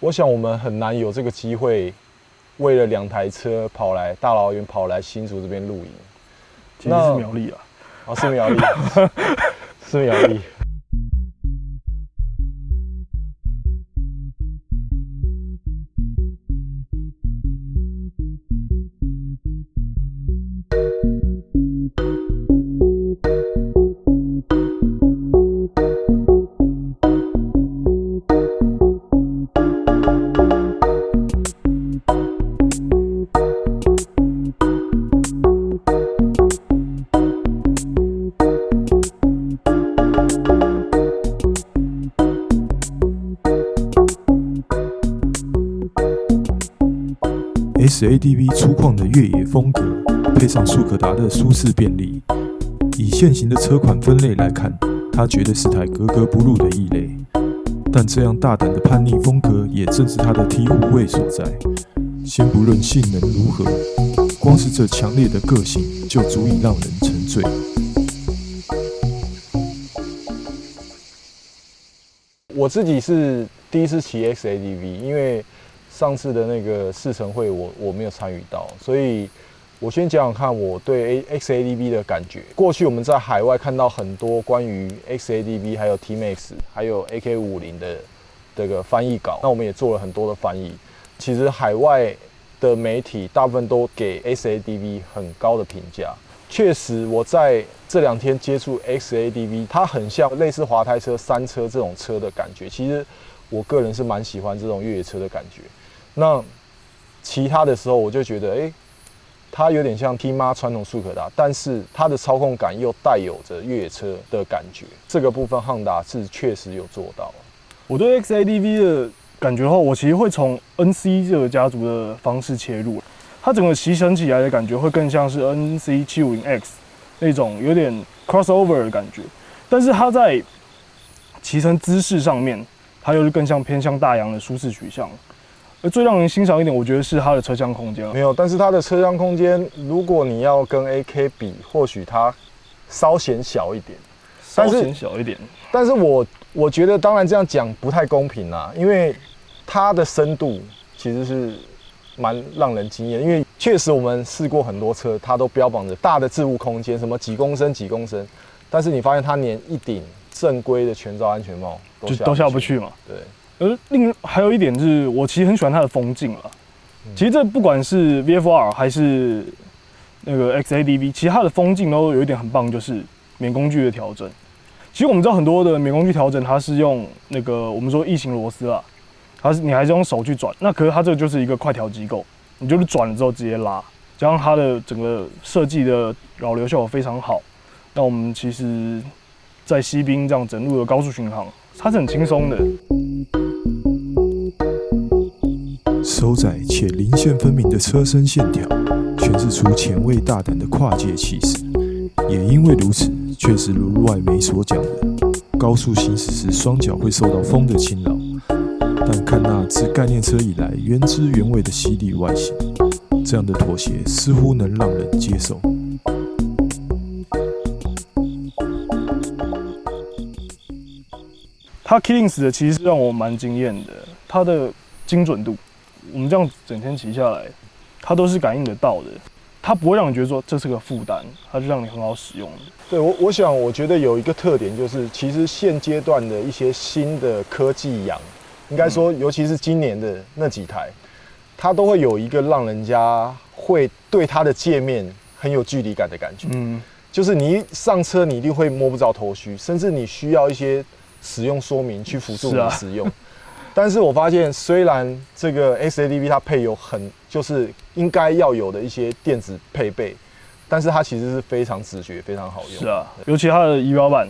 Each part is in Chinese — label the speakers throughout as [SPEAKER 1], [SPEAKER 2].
[SPEAKER 1] 我想我们很难有这个机会，为了2台车大老远跑来新竹这边露营。
[SPEAKER 2] 其实是苗栗啊，
[SPEAKER 1] 哦，是苗栗，是苗栗。
[SPEAKER 3] SADV 粗犷的越野风格，配上速可达的舒适便利，以现行的车款分类来看，它绝对是台格格不入的异类。但这样大胆的叛逆风格，也正是它的醍醐味所在。先不论性能如何，光是这强烈的个性就足以让人沉醉。
[SPEAKER 1] 我自己是第一次骑 XADV， 因为上次的那个试乘会我没有参与到，所以我先讲讲看我对 XADV 的感觉。过去我们在海外看到很多关于 XADV 还有 T-Max 还有 AK50的这个翻译稿，那我们也做了很多的翻译。其实海外的媒体大部分都给 XADV 很高的评价。确实，我在这2天接触 XADV， 它很像类似滑胎车、山车这种车的感觉。其实我个人是蛮喜欢这种越野车的感觉。那骑它的时候，我就觉得，它有点像 T-MA 传统速可达，但是它的操控感又带有着越野车的感觉。这个部分Honda是确实有做到。
[SPEAKER 2] 我对 XADV 的感觉的话，我其实会从 NC 这个家族的方式切入，它整个骑乘起来的感觉会更像是 NC 750X 那种有点 crossover 的感觉，但是它在骑乘姿势上面，它又是更像偏向大洋的舒适取向。而最让人欣赏一点，我觉得是它的车厢空间。
[SPEAKER 1] 没有，但是它的车厢空间，如果你要跟 AK 比，或许它稍显小一点。
[SPEAKER 2] 稍显小一点。
[SPEAKER 1] 但是我觉得，当然这样讲不太公平啦，因为它的深度其实是蛮让人惊艳。因为确实我们试过很多车，它都标榜着大的置物空间，什么几公升几公升，但是你发现它连一顶正规的全罩安全帽都下不去嘛。对。
[SPEAKER 2] 而还有一点是我其实很喜欢它的风镜啦。其实这不管是 VFR 还是那个 XADV， 其实它的风镜都有一点很棒，就是免工具的调整。其实我们知道很多的免工具调整，它是用那个我们说异形螺丝啦，你还是用手去转。那可是它这个就是一个快调机构，你就是转了之后直接拉，加上它的整个设计的扰流效果非常好。那我们其实，在西滨这样整路的高速巡航，它是很轻松的。
[SPEAKER 3] 收窄且零线分明的车身线条，诠释出前卫大胆的跨界气势。也因为如此，确实如外媒所讲的，高速行驶时双脚会受到风的侵扰。但看那自概念车以来原汁原味的犀利外形，这样的妥协似乎能让人接受。
[SPEAKER 2] 它 Killings 的其实是让我蛮惊艳的，它的精准度，我们这样整天骑下来，它都是感应得到的，它不会让你觉得说这是个负担，它就让你很好使用的。
[SPEAKER 1] 对，我觉得有一个特点就是，其实现阶段的一些新的科技养，应该说，尤其是今年的那几台，它都会有一个让人家会对它的界面很有距离感的感觉。就是你一上车，你一定会摸不着头绪，甚至你需要一些使用说明去辅助你使用。但是我发现，虽然这个 XADV 它配有就是应该要有的一些电子配备，但是它其实是非常直觉、非常好用。
[SPEAKER 2] 是啊，尤其它的仪表板，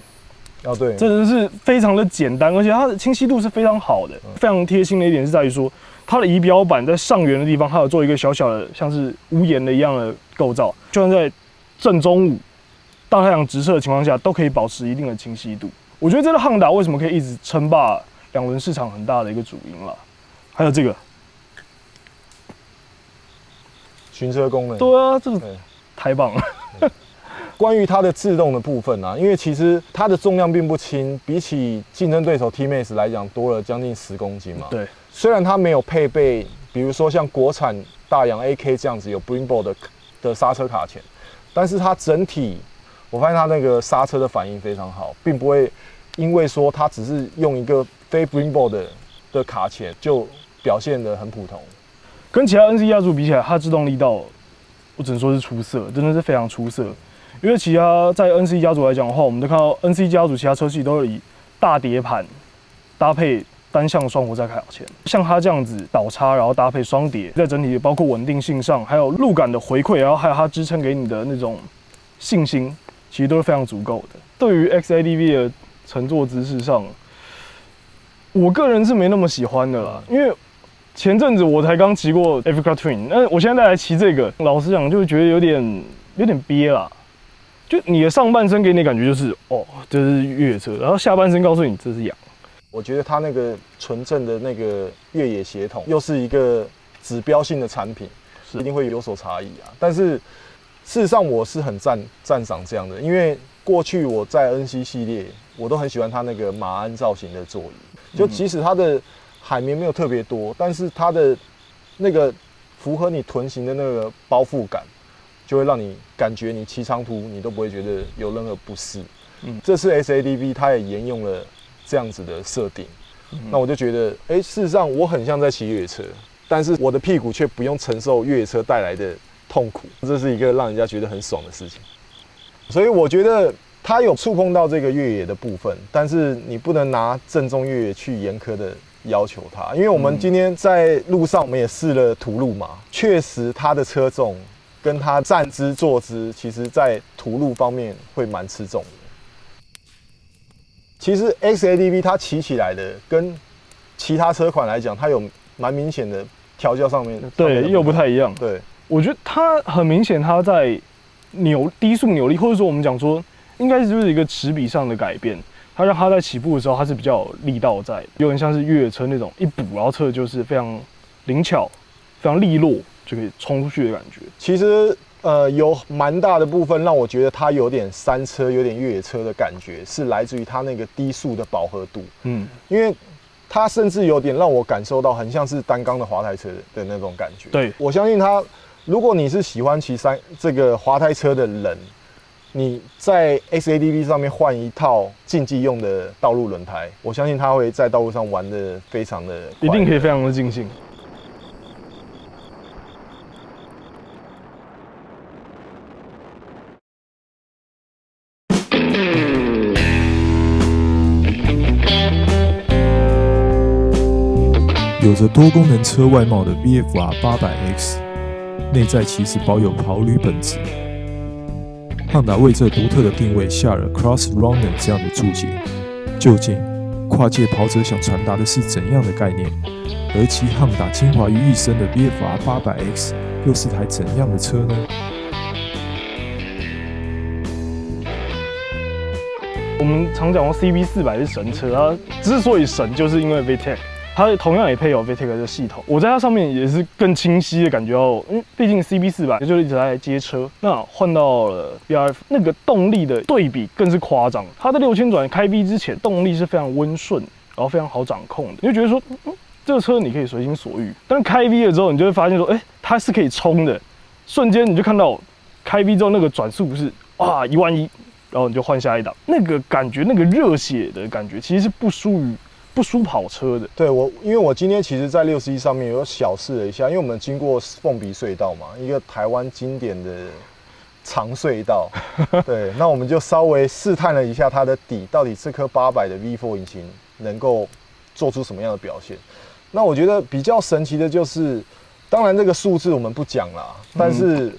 [SPEAKER 1] 对，
[SPEAKER 2] 真的是非常的简单，而且它的清晰度是非常好的。非常贴心的一点是在于说，它的仪表板在上缘的地方，它有做一个小小的像是屋檐的一样的构造，就算在正中午大太阳直射的情况下，都可以保持一定的清晰度。我觉得这个Honda为什么可以一直称霸2轮市场很大的一个主因啦。还有这个
[SPEAKER 1] 巡车功能，
[SPEAKER 2] 对啊，这个太棒了。
[SPEAKER 1] 关于它的制动的部分啊，因为其实它的重量并不轻，比起竞争对手 T-Max 来讲多了将近10公斤嘛。
[SPEAKER 2] 对，
[SPEAKER 1] 虽然它没有配备，比如说像国产大洋 AK 这样子有 Brembo 的刹车卡钳，但是它整体我发现它那个刹车的反应非常好，并不会因为说它只是用一个非 Brembo 的卡钳就表现得很普通。
[SPEAKER 2] 跟其他 NC 家族比起来，它制动力道我只能说是出色，真的是非常出色。因为其他在 NC 家族来讲的话，我们都看到 NC 家族其他车系都是以大碟盘搭配单向双活塞卡钳，像它这样子倒插，然后搭配双碟，在整体包括稳定性上，还有路感的回馈，然后还有它支撑给你的那种信心，其实都是非常足够的。对于 XADV 的乘坐姿势上，我个人是没那么喜欢的啦，因为前阵子我才刚骑过 Africa Twin， 那我现在再来骑这个，老实讲就觉得有点憋啦。就你的上半身给你的感觉就是哦，这是越野车，然后下半身告诉你这是羊。
[SPEAKER 1] 我觉得它那个纯正的那个越野协同，又是一个指标性的产品，一定会有所差异啊。但是事实上我是很赞赏这样的，因为过去我在 NC 系列，我都很喜欢它那个马鞍造型的座椅，就即使它的海绵没有特别多，但是它的那个符合你臀型的那个包覆感，就会让你感觉你骑长途你都不会觉得有任何不适。这次 XADV 它也沿用了这样子的设定，那我就觉得，事实上我很像在骑越野车，但是我的屁股却不用承受越野车带来的痛苦，这是一个让人家觉得很爽的事情。所以我觉得它有触碰到这个越野的部分，但是你不能拿正宗越野去严苛的要求它，因为我们今天在路上我们也试了途路嘛，确实它的车重跟它站姿坐姿，其实在途路方面会蛮吃重的。其实 XADV 它骑起来的跟其他车款来讲，它有蛮明显的调教上面
[SPEAKER 2] 对又不太一样。
[SPEAKER 1] 对，
[SPEAKER 2] 我觉得它很明显，它在低速扭力，或者说我们讲说，应该就是一个齿比上的改变。它让它在起步的时候，它是比较有力道在，有点像是越野车那种一补，然后车就是非常灵巧、非常利落就可以冲出去的感觉。
[SPEAKER 1] 其实有蛮大的部分让我觉得它有点山车、有点越野车的感觉，是来自于它那个低速的饱和度。因为它甚至有点让我感受到很像是单缸的滑胎车的那种感觉。
[SPEAKER 2] 对，
[SPEAKER 1] 我相信它，如果你是喜欢骑这个滑胎车的人，你在 XADV 上面换一套竞技用的道路轮胎，我相信它会在道路上玩得非常的快乐，
[SPEAKER 2] 一定可以非常的尽兴。
[SPEAKER 3] 有着多功能车外貌的 VFR 800X， 内在其实保有跑旅本质。汉达为这独特的定位下了 Cross Runner 这样的注解，究竟跨界跑者想传达的是怎样的概念？而其汉达精华于一身的 VFR 800X 又是台怎样的车呢？
[SPEAKER 2] 我们常讲说 CB400是神车，它之所以神，就是因为 VTEC。它同样也配有 VTEC 的系统，我在它上面也是更清晰的感觉到，因为毕竟 CB400就一直在接车，那换到了 BRF 那个动力的对比更是夸张。它的6000转开 V 之前，动力是非常温顺，然后非常好掌控的，你就觉得说，这个车你可以随心所欲。但是开 V 了之后，你就会发现说，它是可以冲的，瞬间你就看到开 V 之后那个转速是11000，然后你就换下一档，那个感觉，那个热血的感觉，其实是不输跑车的。
[SPEAKER 1] 对，因为我今天其实在61上面有小试了一下，因为我们经过凤鼻隧道嘛，一个台湾经典的长隧道，对，那我们就稍微试探了一下它的底，到底这颗800的 V4 引擎能够做出什么样的表现。那我觉得比较神奇的就是，当然这个数字我们不讲啦，但是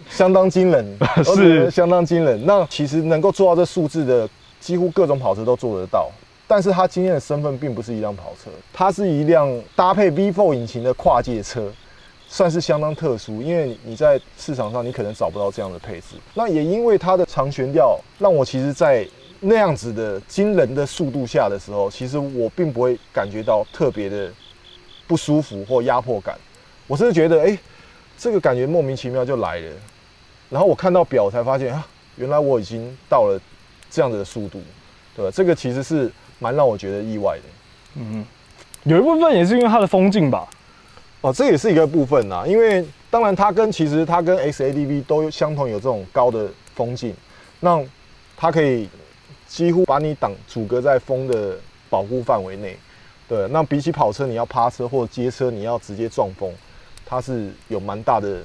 [SPEAKER 1] 相当惊人，是相当惊人。那其实能够做到这数字的，几乎各种跑车都做得到。但是它今天的身份并不是一辆跑车，它是一辆搭配 V4 引擎的跨界车，算是相当特殊。因为你在市场上你可能找不到这样的配置。那也因为它的长悬吊，让我其实在那样子的惊人的速度下的时候，其实我并不会感觉到特别的不舒服或压迫感。我甚至觉得，这个感觉莫名其妙就来了。然后我看到表才发现原来我已经到了这样子的速度，对吧？这个其实是蛮让我觉得意外的。
[SPEAKER 2] 有一部分也是因为它的风镜吧。
[SPEAKER 1] 哦，这也是一个部分啊，因为当然其实它跟 XADV 都相同有这种高的风镜，那它可以几乎把你阻隔在风的保护范围内。对，那比起跑车你要趴车或者街车你要直接撞风，它是有蛮大的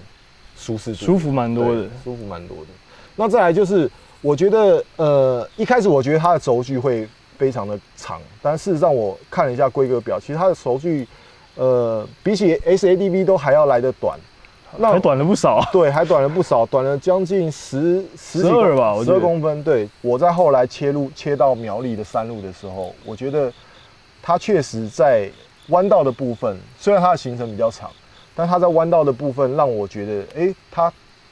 [SPEAKER 1] 舒适度，
[SPEAKER 2] 舒服蛮多的，
[SPEAKER 1] 舒服蛮多的。那再来就是，我觉得一开始我觉得它的轴距会非常的长，但事实上我看了一下规格表，其实它的轴距比起 XADV 都还要来得短，
[SPEAKER 2] 那还短了不少。
[SPEAKER 1] 对，还短了不少，短了将近12吧，12公分。对，我在后来切到苗栗的山路的时候，我觉得它确实在弯道的部分，虽然它的行程比较长，但它在弯道的部分让我觉得，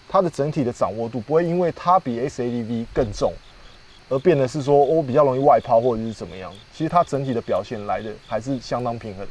[SPEAKER 1] 它的整体的掌握度不会因为它比 XADV 更重，而变得是说我比较容易外抛或者是怎么样。其实它整体的表现来的还是相当平衡。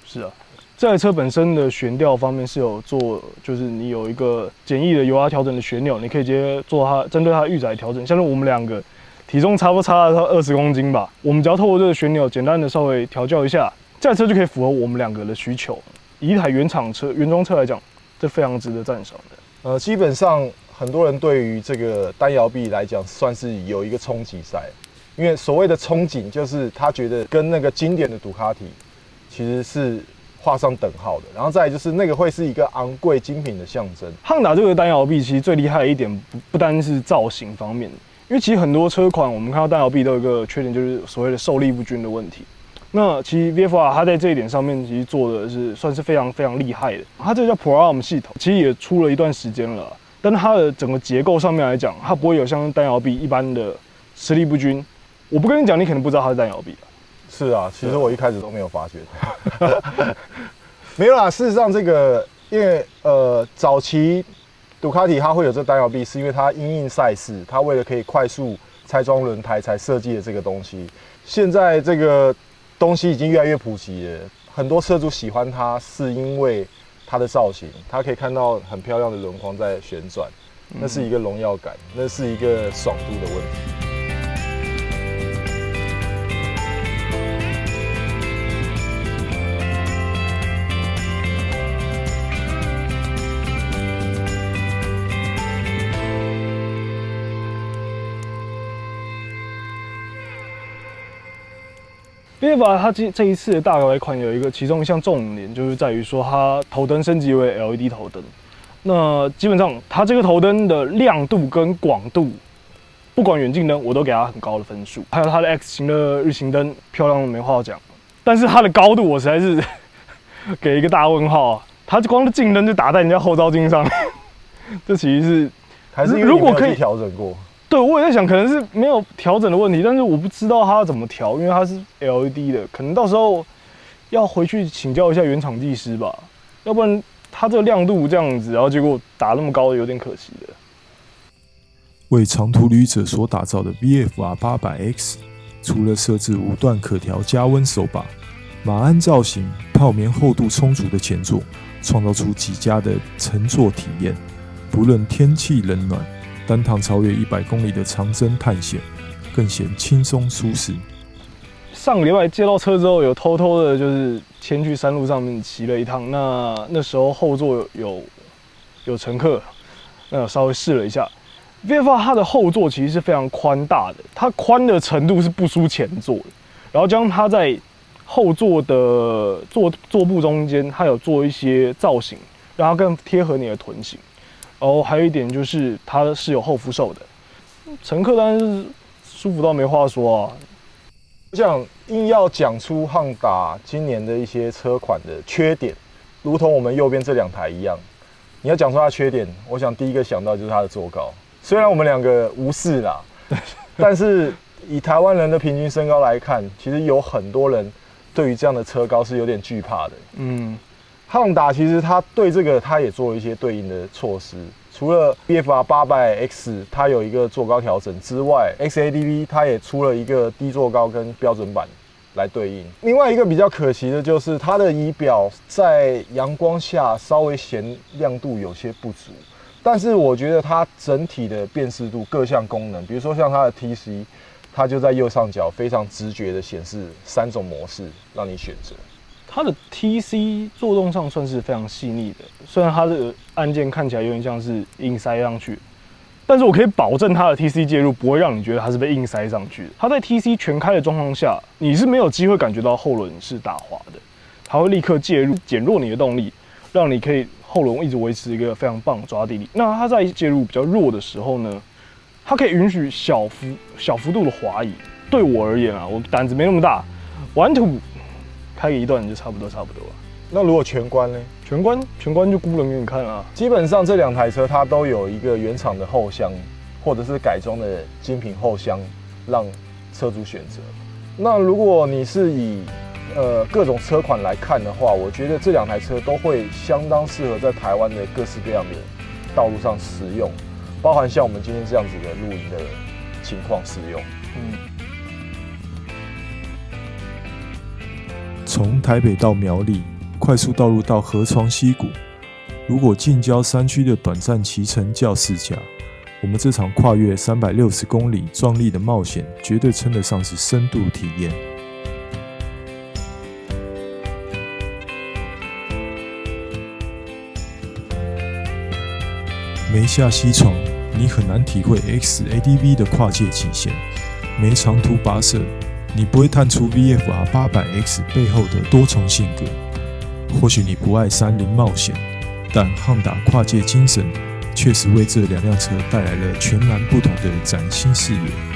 [SPEAKER 2] 是啊，这台车本身的悬吊方面是有做，就是你有一个简易的油压调整的旋钮，你可以直接做它针对它的预载调整。像是我们两个体重差了20公斤吧，我们只要透过这个旋钮简单的稍微调教一下，这台车就可以符合我们两个的需求。以一台原装车来讲，这非常值得赞赏的。
[SPEAKER 1] 基本上很多人对于这个单摇臂来讲，算是有一个冲击在，因为所谓的憧憬，就是他觉得跟那个经典的杜卡迪其实是画上等号的。然后再来就是那个会是一个昂贵精品的象征。
[SPEAKER 2] 汉达这个单摇臂其实最厉害的一点不单是造型方面，因为其实很多车款我们看到单摇臂都有一个缺点，就是所谓的受力不均的问题。那其实 VFR 它在这一点上面其实做的是算是非常非常厉害的。它这个叫 ProArm 系统，其实也出了一段时间了，但是它的整个结构上面来讲，它不会有像单摇臂一般的施力不均。我不跟你讲，你可能不知道它是单摇臂。
[SPEAKER 1] 是啊，其实我一开始都没有发觉。没有啦，事实上这个因为早期杜卡迪它会有这单摇臂，是因为它因应赛事，它为了可以快速拆装轮胎才设计的这个东西。现在这个东西已经越来越普及了，很多车主喜欢它是因为它的造型，它可以看到很漂亮的轮框在旋转，那是一个荣耀感，那是一个爽度的问题。
[SPEAKER 2] VFR 它这一次的大改款有一个其中一项重点，就是在于说它头灯升级为 LED 头灯。那基本上它这个头灯的亮度跟广度，不管远近灯，我都给它很高的分数。还有它的 X 型的日行灯，漂亮的没话讲。但是它的高度我实在是给一个大问号啊！它光的近灯就打在人家后照镜上，这其实是
[SPEAKER 1] 还是因为你没有去调整过。
[SPEAKER 2] 对，我也在想，可能是没有调整的问题，但是我不知道它怎么调，因为它是 LED 的，可能到时候要回去请教一下原厂技师吧，要不然它这个亮度这样子，然后结果打那么高，有点可惜的。
[SPEAKER 3] 为长途旅者所打造的 VFR 800X， 除了设置5段可调加温手把、马鞍造型、泡棉厚度充足的前座，创造出极佳的乘坐体验，不论天气冷暖。单趟超越100公里的长征探险，更显轻松舒适。
[SPEAKER 2] 上个礼拜接到车之后，有偷偷的就是先去山路上面骑了一趟。那时候后座有乘客，那稍微试了一下。VFR 它的后座其实是非常宽大的，它宽的程度是不输前座的。然后将它在后座的座部中间，它有做一些造型，让它更贴合你的臀型。然后还有一点就是它是有后扶手的，乘客当然是舒服到没话说啊。
[SPEAKER 1] 我想硬要讲出汉达今年的一些车款的缺点，如同我们右边这2台一样，你要讲出它的缺点，我想第一个想到就是它的座高。虽然我们两个无视啦，但是以台湾人的平均身高来看，其实有很多人对于这样的车高是有点惧怕的。汉达其实它对这个它也做了一些对应的措施，除了 VFR 800X 它有一个座高调整之外 ，XADV 它也出了一个低座高跟标准版来对应。另外一个比较可惜的就是它的仪表在阳光下稍微显亮度有些不足，但是我觉得它整体的辨识度各项功能，比如说像它的 TC， 它就在右上角非常直觉的显示3种模式让你选择。
[SPEAKER 2] 它的 TC 作动上算是非常细腻的，虽然它的按键看起来有点像是硬塞上去，但是我可以保证它的 TC 介入不会让你觉得它是被硬塞上去的。它在 TC 全开的状况下，你是没有机会感觉到后轮是打滑的，它会立刻介入减弱你的动力，让你可以后轮一直维持一个非常棒的抓地力。那它在介入比较弱的时候呢，它可以允许小幅度的滑移。对我而言啊，我胆子没那么大，玩土开个一段就差不多了。
[SPEAKER 1] 那如果全关呢？
[SPEAKER 2] 全关就估人给你看啊。
[SPEAKER 1] 基本上这2台车它都有一个原厂的后箱，或者是改装的精品后箱，让车主选择。那如果你是以各种车款来看的话，我觉得这2台车都会相当适合在台湾的各式各样的道路上使用，包含像我们今天这样子的露营的情况使用。
[SPEAKER 3] 从台北到苗栗，快速道路到河床溪谷，如果近郊山区的短暂骑乘较市价，我们这场跨越360公里壮丽的冒险，绝对称得上是深度体验。没下西床，你很难体会 XADV 的跨界极限；没长途跋涉，你不会探出 VFR 800X 背后的多重性格。或许你不爱山林冒险，但汉达跨界精神确实为这2辆车带来了全然不同的崭新视野。